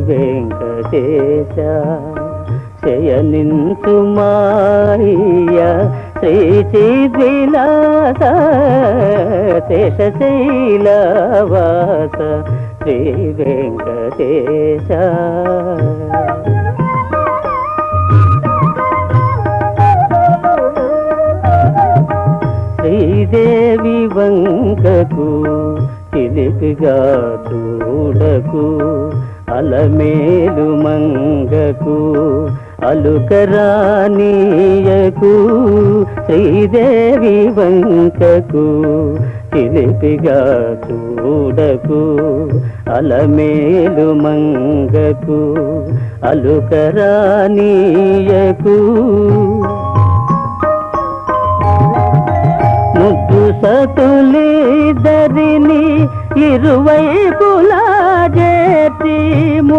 వెంకటేశ శయనించు మాయ శ్రీచిద్విలాస శేషశైలవాస శ్రీ వెంకటేశ. శ్రీదేవి వంకకు చిలిపిగా చూడకు, అలమేలు మంగకు అలుకరానీయకు. శ్రీదేవి వంకకు చిలిపిగా చూడకు, అలమేలు మంగకు అలుకరానీయకు. ముద్దు సతులిద్దరిని ఇరువైపులా చేర్చి